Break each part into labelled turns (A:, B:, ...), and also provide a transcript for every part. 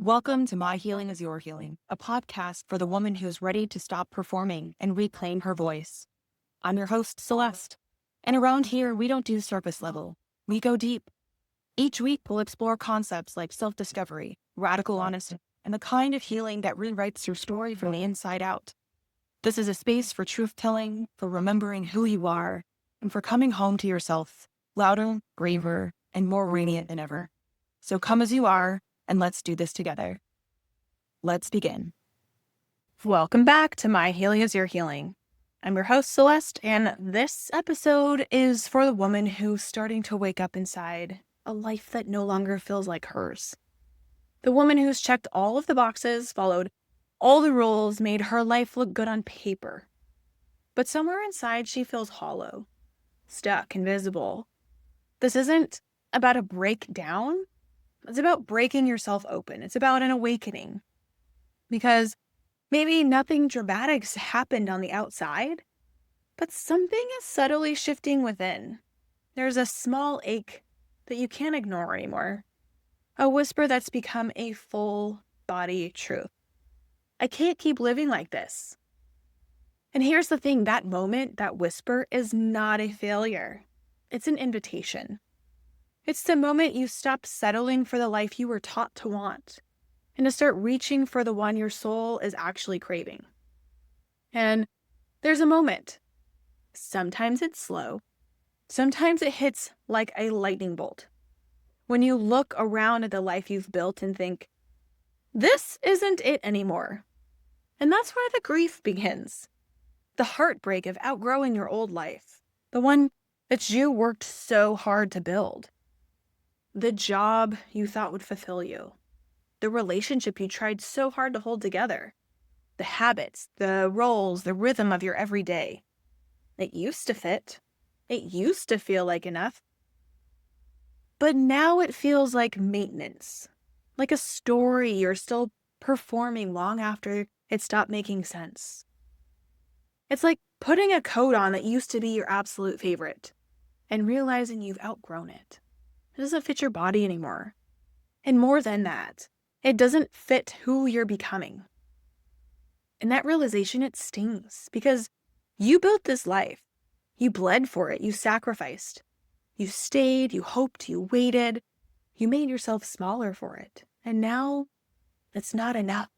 A: Welcome to My Healing is Your Healing, a podcast for the woman who's ready to stop performing and reclaim her voice. I'm your host, Celeste, and around here, we don't do surface level. We go deep. Each week, we'll explore concepts like self-discovery, radical honesty, and the kind of healing that rewrites your story from the inside out. This is a space for truth-telling, for remembering who you are, and for coming home to yourself, louder, braver, and more radiant than ever. So come as you are, and let's do this together. Let's begin. Welcome back to My Healing is Your Healing. I'm your host, Celeste, and this episode is for the woman who's starting to wake up inside a life that no longer feels like hers. The woman who's checked all of the boxes, followed all the rules, made her life look good on paper. But somewhere inside, she feels hollow, stuck, invisible. This isn't about a breakdown. It's about breaking yourself open. It's about an awakening. Because maybe nothing dramatic's happened on the outside, but something is subtly shifting within. There's a small ache that you can't ignore anymore. A whisper that's become a full body truth. I can't keep living like this. And here's the thing, that moment, that whisper is not a failure. It's an invitation. It's the moment you stop settling for the life you were taught to want and to start reaching for the one your soul is actually craving. And there's a moment. Sometimes it's slow. Sometimes it hits like a lightning bolt. When you look around at the life you've built and think, this isn't it anymore. And that's where the grief begins. The heartbreak of outgrowing your old life. The one that you worked so hard to build. The job you thought would fulfill you. The relationship you tried so hard to hold together. The habits, the roles, the rhythm of your everyday. It used to fit. It used to feel like enough. But now it feels like maintenance. Like a story you're still performing long after it stopped making sense. It's like putting a coat on that used to be your absolute favorite and realizing you've outgrown it. It doesn't fit your body anymore. And more than that, it doesn't fit who you're becoming. And that realization, it stings because you built this life. You bled for it. You sacrificed. You stayed. You hoped. You waited. You made yourself smaller for it. And now it's not enough.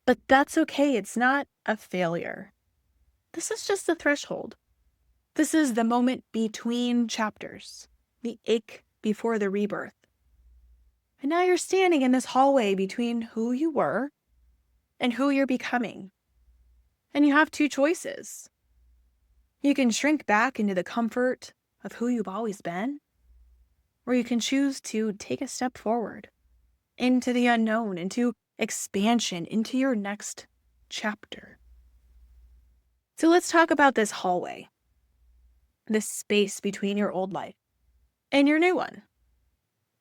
A: But that's okay. It's not a failure. This is just the threshold. This is the moment between chapters. The ache before the rebirth. And now you're standing in this hallway between who you were and who you're becoming. And you have two choices. You can shrink back into the comfort of who you've always been, or you can choose to take a step forward into the unknown, into expansion, into your next chapter. So let's talk about this hallway, this space between your old life and your new one.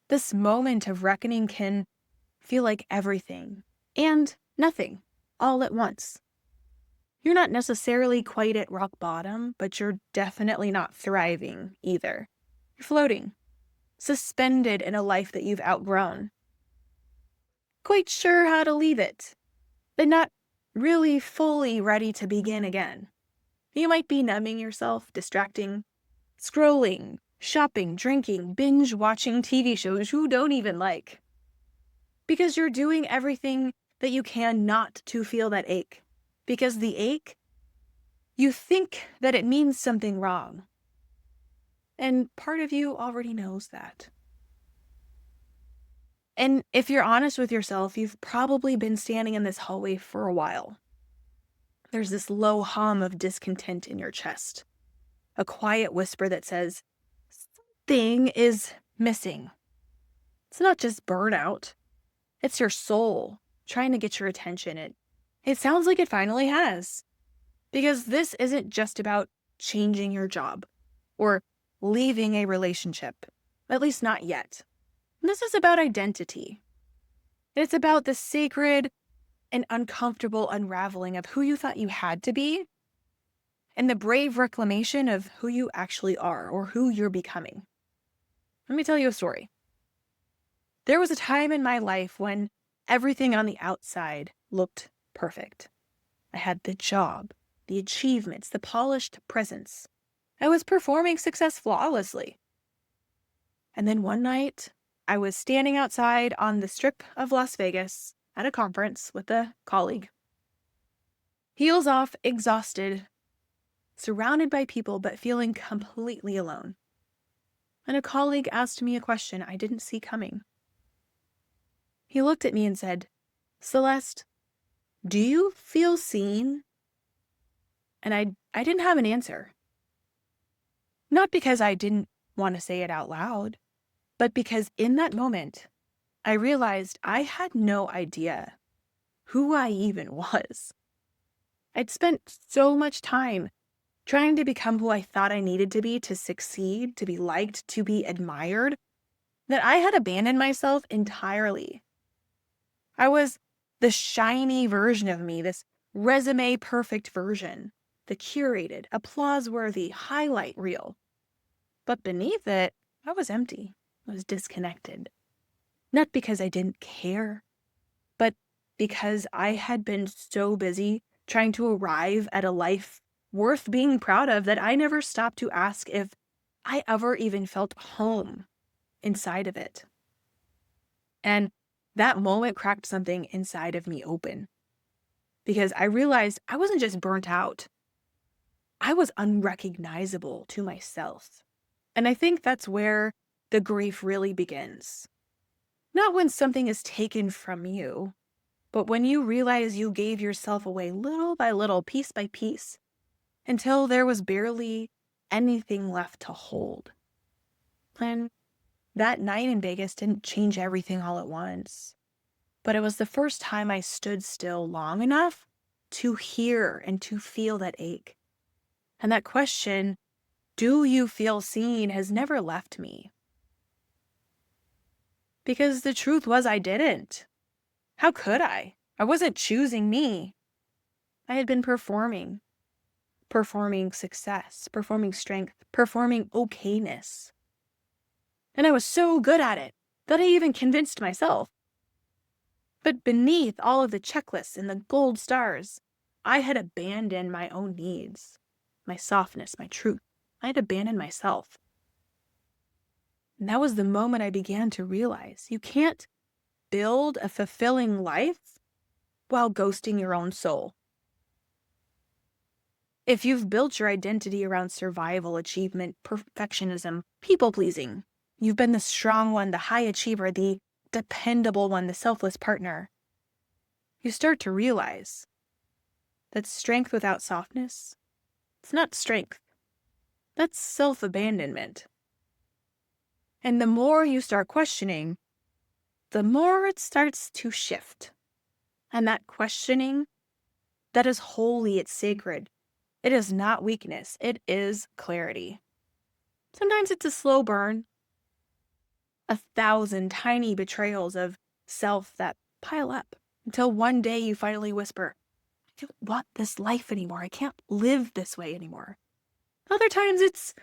A: This moment of reckoning can feel like everything and nothing all at once. You're not necessarily quite at rock bottom, but you're definitely not thriving either. You're floating, suspended in a life that you've outgrown. Quite sure how to leave it, but not really fully ready to begin again. You might be numbing yourself, distracting, scrolling, shopping, drinking, binge watching TV shows you don't even like. Because you're doing everything that you can not to feel that ache. Because the ache, you think that it means something wrong. And part of you already knows that. And if you're honest with yourself, you've probably been standing in this hallway for a while. There's this low hum of discontent in your chest. A quiet whisper that says, something is missing. It's not just burnout. It's your soul trying to get your attention. It sounds like it finally has. Because this isn't just about changing your job or leaving a relationship, at least not yet. This is about identity. It's about the sacred and uncomfortable unraveling of who you thought you had to be and the brave reclamation of who you actually are or who you're becoming. Let me tell you a story. There was a time in my life when Everything on the outside looked perfect. I had the job, the achievements, the polished presence. I was performing success flawlessly. And then one night, I was standing outside on the strip of Las Vegas at a conference with a colleague. Heels off, exhausted, surrounded by people, but feeling completely alone. And a colleague asked me a question I didn't see coming. He looked at me and said, "Celeste, do you feel seen?" And I didn't have an answer. Not because I didn't want to say it out loud, but because in that moment, I realized I had no idea who I even was. I'd spent so much time trying to become who I thought I needed to be to succeed, to be liked, to be admired, that I had abandoned myself entirely. I was the shiny version of me, this resume perfect version, the curated, applause-worthy highlight reel. But beneath it, I was empty. I was disconnected. Not because I didn't care, but because I had been so busy trying to arrive at a life worth being proud of that I never stopped to ask if I ever even felt home inside of it. And that moment cracked something inside of me open, because I realized I wasn't just burnt out. I was unrecognizable to myself. And I think that's where the grief really begins. Not when something is taken from you, but when you realize you gave yourself away little by little, piece by piece, until there was barely anything left to hold. And that night in Vegas didn't change everything all at once, but it was the first time I stood still long enough to hear and to feel that ache. And that question, do you feel seen, has never left me. Because the truth was I didn't. How could I? I wasn't choosing me. I had been performing success, performing strength, performing okayness. And I was so good at it that I even convinced myself. But beneath all of the checklists and the gold stars, I had abandoned my own needs, my softness, my truth. I had abandoned myself. And that was the moment I began to realize you can't build a fulfilling life while ghosting your own soul. If you've built your identity around survival, achievement, perfectionism, people-pleasing, you've been the strong one, the high achiever, the dependable one, the selfless partner, you start to realize that strength without softness, it's not strength. That's self-abandonment. And the more you start questioning, the more it starts to shift. And that questioning, that is holy, it's sacred. It is not weakness, it is clarity. Sometimes it's a slow burn, 1,000 tiny betrayals of self that pile up until one day you finally whisper, I don't want this life anymore. I can't live this way anymore. Other times it's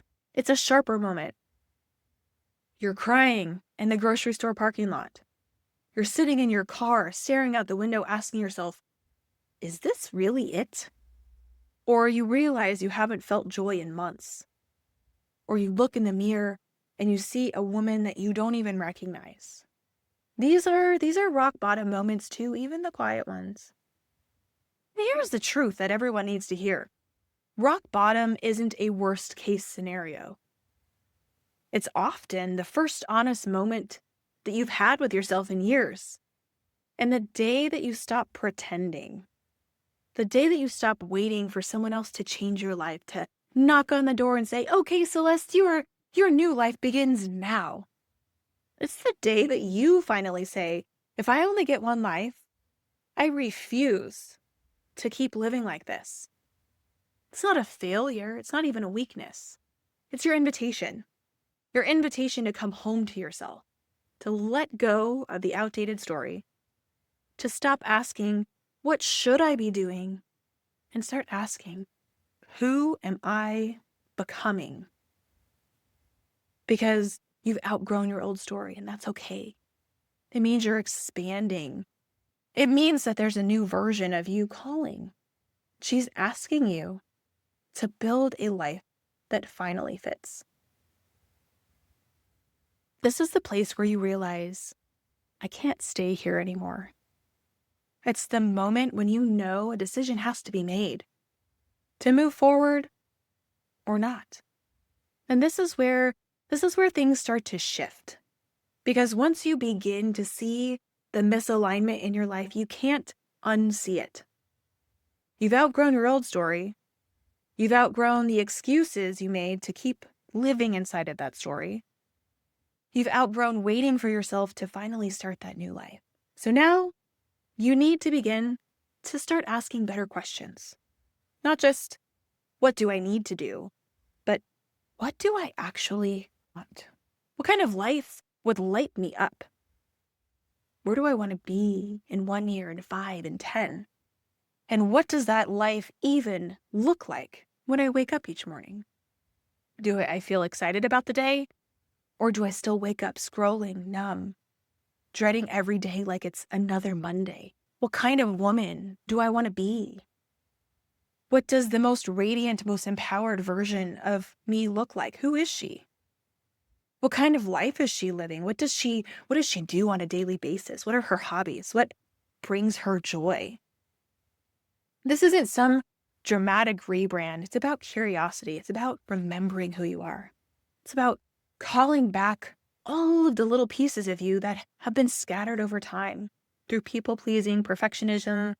A: a sharper moment. You're crying in the grocery store parking lot. You're sitting in your car, staring out the window, asking yourself, is this really it? Or you realize you haven't felt joy in months. Or you look in the mirror and you see a woman that you don't even recognize. These are rock bottom moments too, even the quiet ones. Here's the truth that everyone needs to hear. Rock bottom isn't a worst case scenario. It's often the first honest moment that you've had with yourself in years. And the day that you stop pretending, the day that you stop waiting for someone else to change your life, to knock on the door and say, okay, Celeste, your new life begins now. It's the day that you finally say, if I only get one life, I refuse to keep living like this. It's not a failure. It's not even a weakness. It's your invitation. Your invitation to come home to yourself, to let go of the outdated story, to stop asking, what should I be doing? And start asking, who am I becoming? Because you've outgrown your old story, and that's okay. It means you're expanding It means that there's a new version of you calling. She's asking you to build a life that finally fits. This is the place where you realize, I can't stay here anymore. It's the moment when you know a decision has to be made to move forward or not. And this is where things start to shift. Because once you begin to see the misalignment in your life, you can't unsee it. You've outgrown your old story. You've outgrown the excuses you made to keep living inside of that story. You've outgrown waiting for yourself to finally start that new life. So now you need to begin to start asking better questions. Not just, what do I need to do? But what do I actually want? What kind of life would light me up? Where do I want to be in 1 year, in 5, in 10? And what does that life even look like when I wake up each morning? Do I feel excited about the day? Or do I still wake up scrolling, numb, dreading every day like it's another Monday? What kind of woman do I want to be? What does the most radiant, most empowered version of me look like? Who is she? What kind of life is she living? What does she do on a daily basis? What are her hobbies? What brings her joy? This isn't some dramatic rebrand. It's about curiosity. It's about remembering who you are. It's about calling back all of the little pieces of you that have been scattered over time through people-pleasing, perfectionism,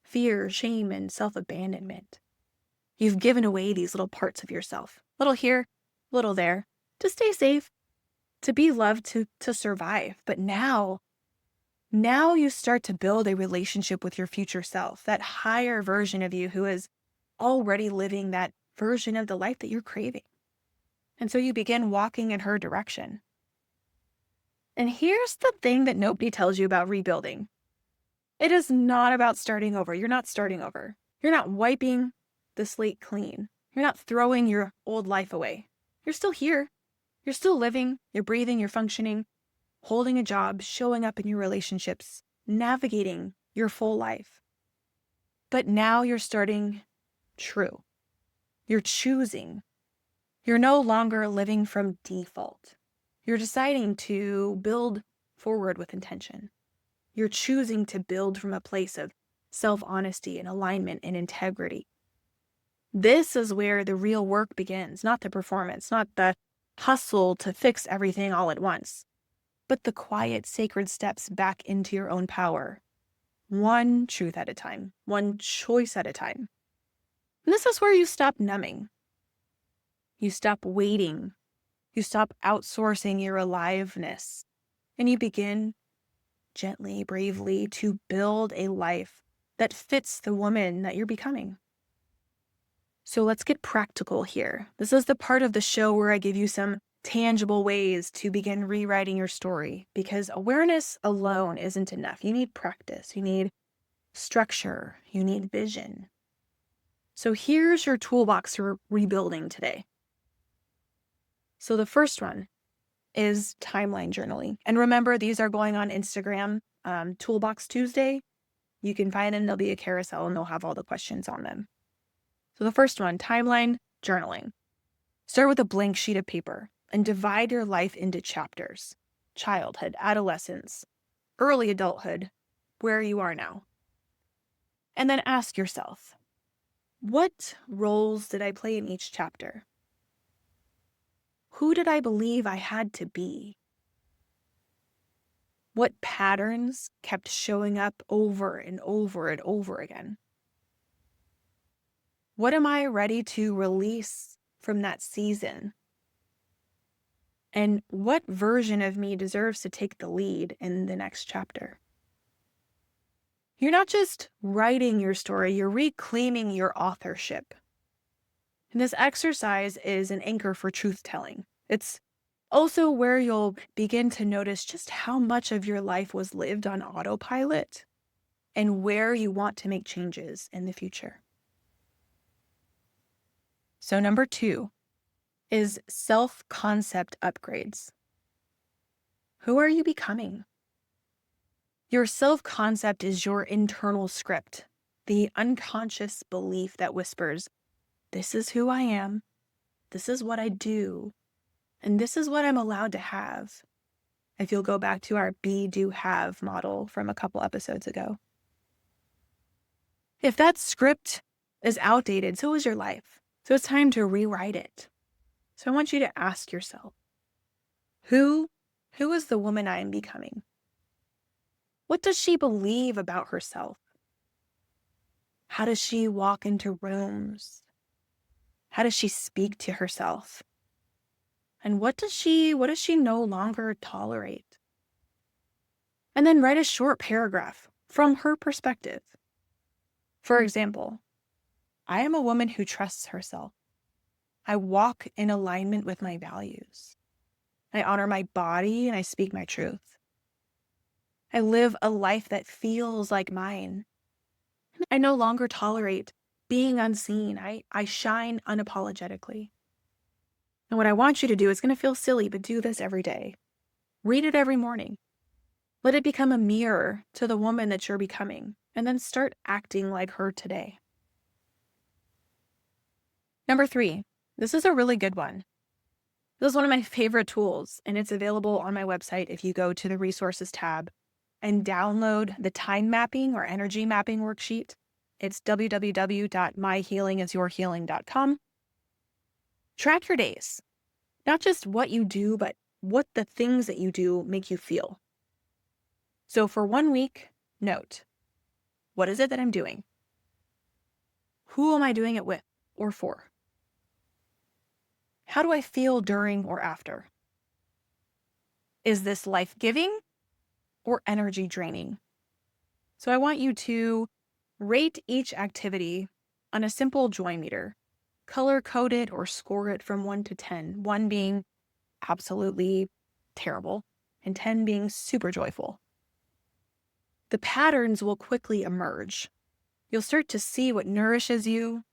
A: fear, shame, and self-abandonment. You've given away these little parts of yourself. Little here, little there, to stay safe, to be loved, to survive. But now you start to build a relationship with your future self, that higher version of you who is already living that version of the life that you're craving. And so you begin walking in her direction. And here's the thing that nobody tells you about rebuilding. It is not about starting over. You're not starting over. You're not wiping the slate clean. You're not throwing your old life away. You're still here. You're still living. You're breathing. You're functioning, holding a job, showing up in your relationships, navigating your full life. But now you're starting true. You're choosing. You're no longer living from default. You're deciding to build forward with intention. You're choosing to build from a place of self-honesty and alignment and integrity. This is where the real work begins, not the performance, not the hustle to fix everything all at once, but the quiet, sacred steps back into your own power. One truth at a time, one choice at a time. And this is where you stop numbing. You stop waiting. You stop outsourcing your aliveness. And you begin gently, bravely to build a life that fits the woman that you're becoming. So let's get practical here. This is the part of the show where I give you some tangible ways to begin rewriting your story, because awareness alone isn't enough. You need practice. You need structure. You need vision. So here's your toolbox for rebuilding today. So the first one is timeline journaling. And remember, these are going on Instagram, Toolbox Tuesday. You can find them. There'll be a carousel and they'll have all the questions on them. So the first one, timeline journaling. Start with a blank sheet of paper and divide your life into chapters. Childhood, adolescence, early adulthood, where you are now. And then ask yourself, what roles did I play in each chapter? Who did I believe I had to be? What patterns kept showing up over and over and over again? What am I ready to release from that season? And what version of me deserves to take the lead in the next chapter? You're not just writing your story, you're reclaiming your authorship. And this exercise is an anchor for truth-telling. It's also where you'll begin to notice just how much of your life was lived on autopilot and where you want to make changes in the future. So number 2 is self-concept upgrades. Who are you becoming? Your self-concept is your internal script, the unconscious belief that whispers, this is who I am, this is what I do, and this is what I'm allowed to have. If you'll go back to our be, do, have model from a couple episodes ago. If that script is outdated, so is your life. So it's time to rewrite it. So I want you to ask yourself, who is the woman I am becoming? What does she believe about herself? How does she walk into rooms? How does she speak to herself? And what does she no longer tolerate? And then write a short paragraph from her perspective. For example, I am a woman who trusts herself. I walk in alignment with my values. I honor my body and I speak my truth. I live a life that feels like mine. I no longer tolerate being unseen. I shine unapologetically. And what I want you to do is going to feel silly, but do this every day. Read it every morning. Let it become a mirror to the woman that you're becoming, and then start acting like her today. Number 3, this is a really good one. This is one of my favorite tools, and it's available on my website if you go to the resources tab and download the time mapping or energy mapping worksheet. It's www.myhealingisyourhealing.com. Track your days, not just what you do, but what the things that you do make you feel. So for 1 week, note, what is it that I'm doing? Who am I doing it with or for? How do I feel during or after? Is this life-giving or energy draining? So I want you to rate each activity on a simple joy meter. Color code it or score it from 1 to 10, 1 being absolutely terrible and 10 being super joyful. The patterns will quickly emerge. You'll start to see what nourishes you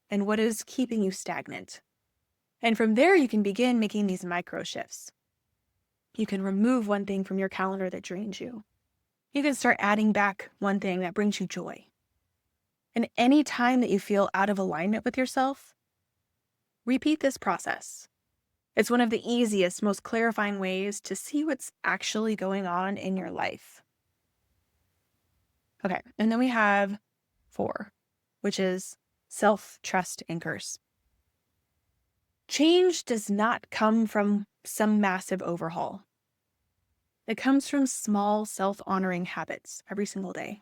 A: and what is keeping you stagnant. And from there, you can begin making these micro shifts. You can remove one thing from your calendar that drains you. You can start adding back one thing that brings you joy. And any time that you feel out of alignment with yourself, repeat this process. It's one of the easiest, most clarifying ways to see what's actually going on in your life. Okay, and then we have 4, which is self-trust anchors. Change does not come from some massive overhaul. It comes from small self-honoring habits every single day.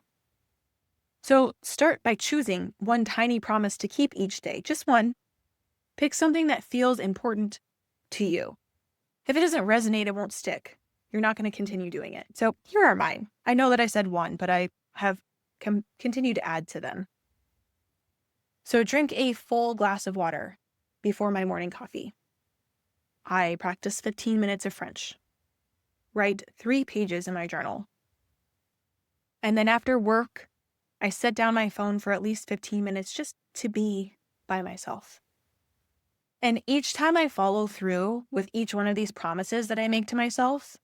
A: So start by choosing one tiny promise to keep each day, just one. Pick something that feels important to you. If it doesn't resonate, it won't stick. You're not going to continue doing it. So here are mine. I know that I said 1, but I have continued to add to them. So drink a full glass of water before my morning coffee. I practice 15 minutes of French. Write 3 pages in my journal. And then after work, I set down my phone for at least 15 minutes just to be by myself. And each time I follow through with each one of these promises that I make to myself,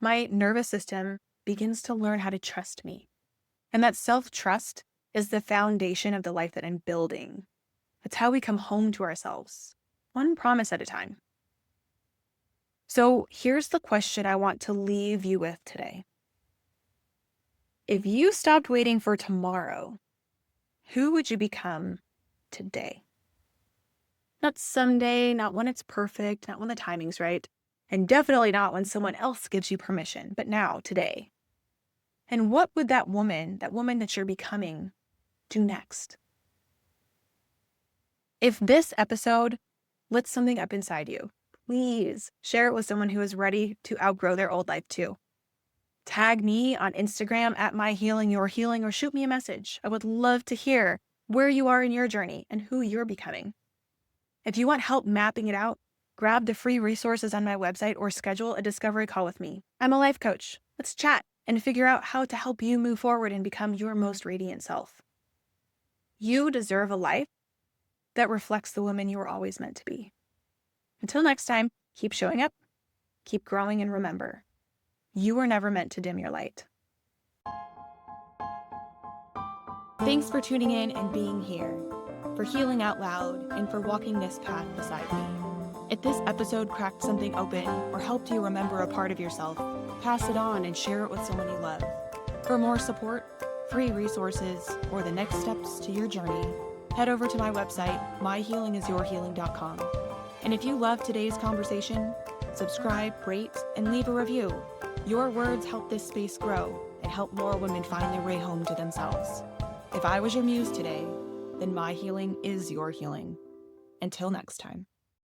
A: my nervous system begins to learn how to trust me. And that self-trust is the foundation of the life that I'm building. It's how we come home to ourselves, one promise at a time. So here's the question I want to leave you with today. If you stopped waiting for tomorrow, who would you become today? Not someday, not when it's perfect, not when the timing's right, and definitely not when someone else gives you permission, but now, today. And what would that woman that you're becoming, do next? If this episode lit something up inside you, please share it with someone who is ready to outgrow their old life too. Tag me on Instagram at myhealingyourhealing or shoot me a message. I would love to hear where you are in your journey and who you're becoming. If you want help mapping it out, grab the free resources on my website or schedule a discovery call with me. I'm a life coach. Let's chat and figure out how to help you move forward and become your most radiant self. You deserve a life that reflects the woman you were always meant to be. Until next time, keep showing up, keep growing, and remember, you were never meant to dim your light. Thanks for tuning in and being here, for healing out loud, and for walking this path beside me. If this episode cracked something open or helped you remember a part of yourself, pass it on and share it with someone you love. For more support, free resources, or the next steps to your journey, head over to my website, myhealingisyourhealing.com. And if you loved today's conversation, subscribe, rate, and leave a review. Your words help this space grow and help more women find their way home to themselves. If I was your muse today, then my healing is your healing. Until next time.